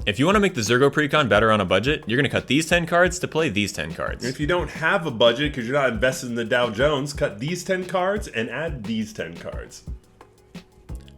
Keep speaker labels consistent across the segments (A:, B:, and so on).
A: If you want to make the Zurgo Precon better on a budget, you're going to cut these 10 cards to play these 10 cards.
B: If you don't have a budget because you're not invested in the Dow Jones, cut these 10 cards and add these 10 cards.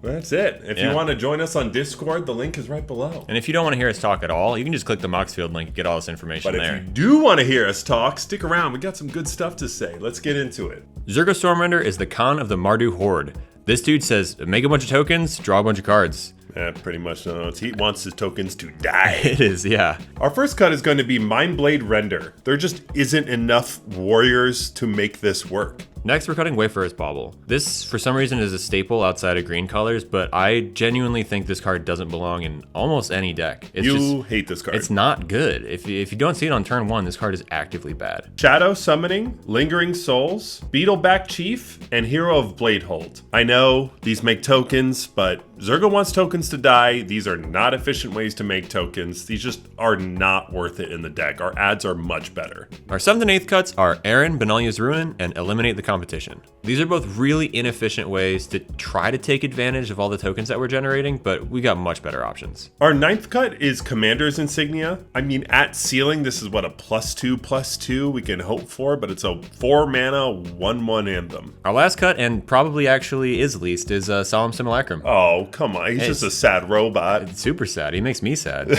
B: That's it. If you want to join us on Discord, the link is right below.
A: And if you don't want to hear us talk at all, you can just click the Moxfield link and get all this information there.
B: But if you do want to hear us talk, stick around. We got some good stuff to say. Let's get into it.
A: Zurgo Stormrender is the Khan of the Mardu Horde. This dude says, make a bunch of tokens, draw a bunch of cards.
B: Yeah, pretty much. No, he wants his tokens to die.
A: It is, yeah.
B: Our first cut is going to be Mindblade Render. There just isn't enough warriors to make this work.
A: Next, we're cutting Wayfarer's Bauble. This, for some reason, is a staple outside of green colors, but I genuinely think this card doesn't belong in almost any deck.
B: You hate this card.
A: It's not good. If you don't see it on turn 1, this card is actively bad.
B: Shadow Summoning, Lingering Souls, Beetleback Chief, and Hero of Bladehold. I know these make tokens, but Zurgo wants tokens to die. These are not efficient ways to make tokens. These just are not worth it in the deck. Our ads are much better.
A: Our 7th and 8th cuts are Aaron, Benalia's Ruin, and Eliminate the Competition. These are both really inefficient ways to try to take advantage of all the tokens that we're generating, but we got much better options.
B: Our 9th cut is Commander's Insignia. I mean, at ceiling, this is what, a +2/+2 we can hope for, but it's a 4 mana, 1/1 anthem.
A: Our last cut, and probably actually is least, is Solemn Simulacrum.
B: Oh, come on. He's just a sad robot.
A: It's super sad. He makes me sad.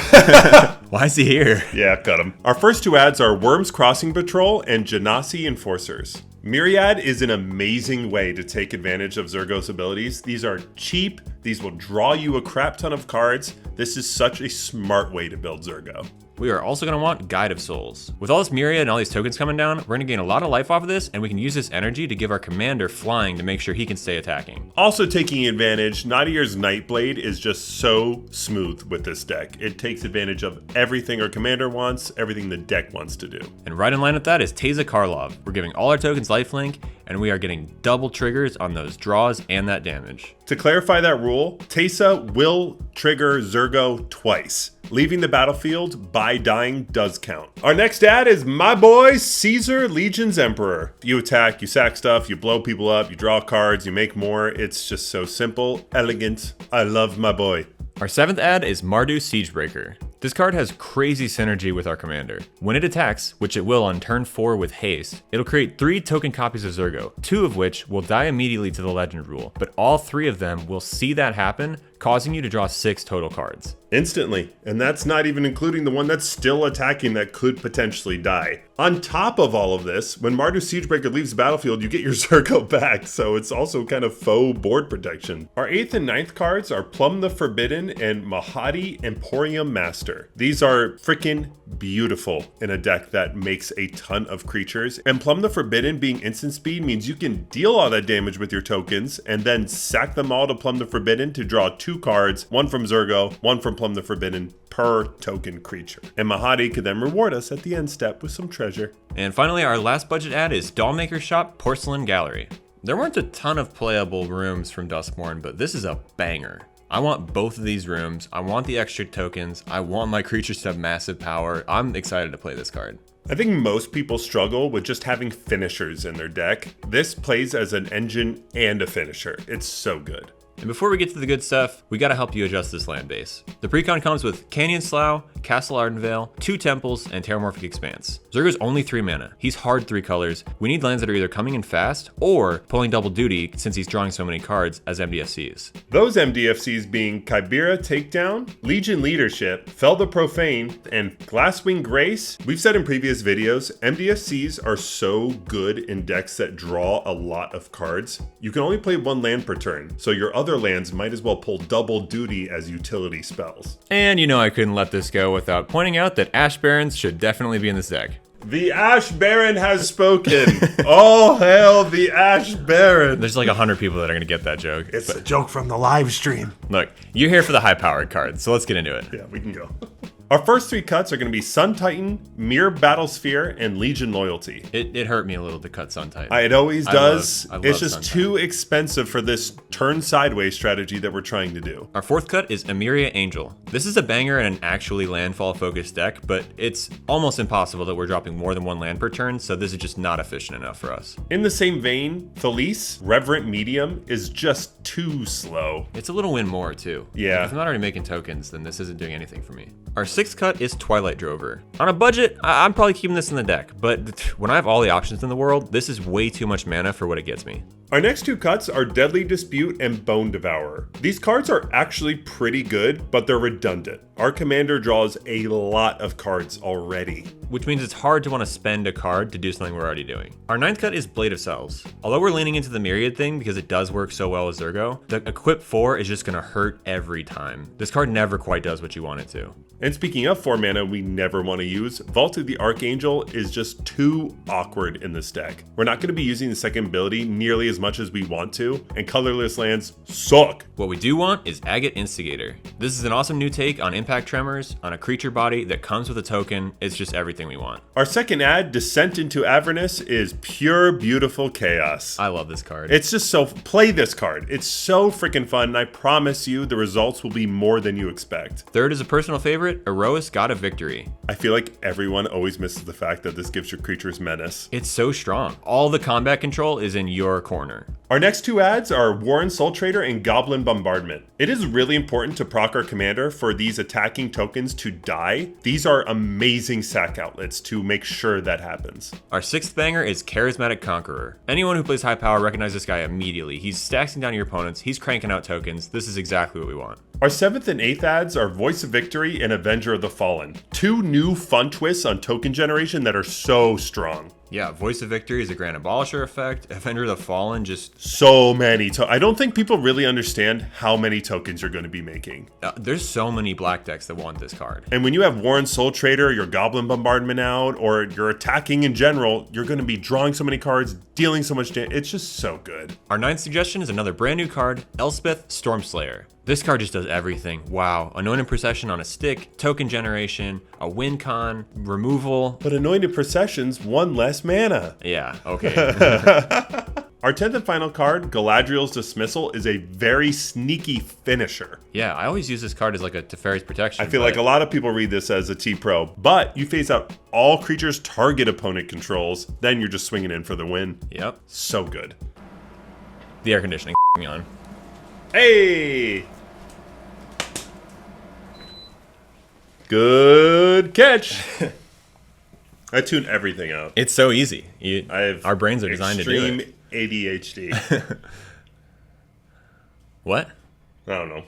A: Why is he here?
B: Yeah, cut him. Our first two ads are Worms Crossing Patrol and Genasi Enforcers. Myriad is an amazing way to take advantage of Zurgo's abilities. These are cheap. These will draw you a crap ton of cards. This is such a smart way to build Zurgo.
A: We are also going to want Guide of Souls. With all this Myriad and all these tokens coming down, we're going to gain a lot of life off of this, and we can use this energy to give our commander flying to make sure he can stay attacking.
B: Also taking advantage, Nadier's Nightblade is just so smooth with this deck. It takes advantage of everything our commander wants, everything the deck wants to do.
A: And right in line with that is Teysa Karlov. We're giving all our tokens lifelink, and we are getting double triggers on those draws and that damage.
B: To clarify that rule, Teysa will trigger Zurgo twice. Leaving the battlefield by dying does count. Our next ad is my boy, Caesar, Legion's Emperor. You attack, you sack stuff, you blow people up, you draw cards, you make more. It's just so simple, elegant. I love my boy.
A: Our 7th ad is Mardu Siegebreaker. This card has crazy synergy with our commander. When it attacks, which it will on turn 4 with haste, it'll create 3 token copies of Zurgo, 2 of which will die immediately to the legend rule, but all 3 of them will see that happen, causing you to draw 6 total cards.
B: Instantly, and that's not even including the one that's still attacking that could potentially die. On top of all of this, when Mardu Siegebreaker leaves the battlefield, you get your Zurgo back, so it's also kind of faux board protection. Our 8th and 9th cards are Plum the Forbidden and Mahadi Emporium Master. These are freaking beautiful in a deck that makes a ton of creatures, and Plum the Forbidden being instant speed means you can deal all that damage with your tokens and then sack them all to Plum the Forbidden to draw 2 cards, one from Zurgo, one from Plum the Forbidden per token creature. And Mahadi could then reward us at the end step with some treasure.
A: And finally, our last budget ad is Dollmaker's Shop Porcelain Gallery. There weren't a ton of playable rooms from Duskmourn, but this is a banger. I want both of these rooms. I want the extra tokens. I want my creatures to have massive power. I'm excited to play this card.
B: I think most people struggle with just having finishers in their deck. This plays as an engine and a finisher. It's so good.
A: And before we get to the good stuff, we gotta help you adjust this land base. The Precon comes with Canyon Slough, Castle Ardenvale, 2 temples, and Terramorphic Expanse. Zurgo's only 3 mana. He's hard 3 colors. We need lands that are either coming in fast or pulling double duty since he's drawing so many cards as MDFCs.
B: Those MDFCs being Kybera Takedown, Legion Leadership, Fell the Profane, and Glasswing Grace. We've said in previous videos, MDFCs are so good in decks that draw a lot of cards. You can only play 1 land per turn, so your other lands might as well pull double duty as utility spells.
A: And you know I couldn't let this go without pointing out that Ash Barrens should definitely be in this deck.
B: The Ash Baron has spoken. All hail the Ash Baron.
A: There's like 100 people that are gonna get that joke.
C: It's a joke from the live stream.
A: Look, you're here for the high-powered cards, so let's get into it.
B: Yeah, we can go. Our first 3 cuts are going to be Sun Titan, Mirror Battlesphere, and Legion Loyalty.
A: It hurt me a little to cut Sun Titan.
B: It always does.
A: I love
B: It's just
A: Sun
B: too expensive for this turn sideways strategy that we're trying to do.
A: Our fourth cut is Emiria Angel. This is a banger in an actually landfall-focused deck, but it's almost impossible that we're dropping more than 1 land per turn, so this is just not efficient enough for us.
B: In the same vein, Thales, Reverent Medium, is just too slow.
A: It's a little win more, too.
B: Yeah.
A: If I'm not already making tokens, then this isn't doing anything for me. Our sixth cut is Twilight Drover. On a budget, I'm probably keeping this in the deck, but when I have all the options in the world, this is way too much mana for what it gets me.
B: Our next 2 cuts are Deadly Dispute and Bone Devourer. These cards are actually pretty good, but they're redundant. Our commander draws a lot of cards already,
A: which means it's hard to want to spend a card to do something we're already doing. Our ninth cut is Blade of Cells. Although we're leaning into the Myriad thing because it does work so well with Zurgo, the Equip 4 is just going to hurt every time. This card never quite does what you want it to.
B: And speaking of 4 mana we never want to use, Vault of the Archangel is just too awkward in this deck. We're not going to be using the second ability nearly as much as we want to, and colorless lands suck.
A: What we do want is Agate Instigator. This is an awesome new take on Impact Tremors, on a creature body that comes with a token. It's just everything we want.
B: Our second ad, Descent into Avernus, is pure beautiful chaos.
A: I love this card.
B: It's just so, play this card. It's so freaking fun, and I promise you the results will be more than you expect.
A: Third is a personal favorite, Erois, God of Victory.
B: I feel like everyone always misses the fact that this gives your creatures menace.
A: It's so strong. All the combat control is in your corner.
B: Our next 2 ads are Warren Soul Trader and Goblin Bombardment. It is really important to proc our commander for these attacking tokens to die. These are amazing sack outlets to make sure that happens.
A: Our sixth banger is Charismatic Conqueror. Anyone who plays high power recognizes this guy immediately. He's stacking down your opponents, he's cranking out tokens. This is exactly what we want.
B: Our 7th and 8th ads are Voice of Victory and Avenger of the Fallen. 2 new fun twists on token generation that are so strong.
A: Yeah, Voice of Victory is a Grand Abolisher effect. Avenger of the Fallen, just
B: so many. I don't think people really understand how many tokens you're going to be making.
A: There's so many black decks that want this card.
B: And when you have Warren Soul Trader, your Goblin Bombardment out, or you're attacking in general, you're going to be drawing so many cards, dealing so much damage. It's just so good.
A: Our 9th suggestion is another brand new card, Elspeth Stormslayer. This card just does everything. Wow. Anointed Procession on a stick, token generation, a win con, removal.
B: But Anointed Procession's 1 less mana.
A: Yeah, okay.
B: Our 10th and final card, Galadriel's Dismissal, is a very sneaky finisher.
A: Yeah, I always use this card as like a Teferi's Protection.
B: I feel like a lot of people read this as a T-Pro, but you phase out all creatures target opponent controls, then you're just swinging in for the win.
A: Yep.
B: So good.
A: The air conditioning me on.
B: Hey! Good catch. I tune everything out.
A: It's so easy.
B: Our
A: brains are designed to do it.
B: Extreme ADHD.
A: What?
B: I don't know.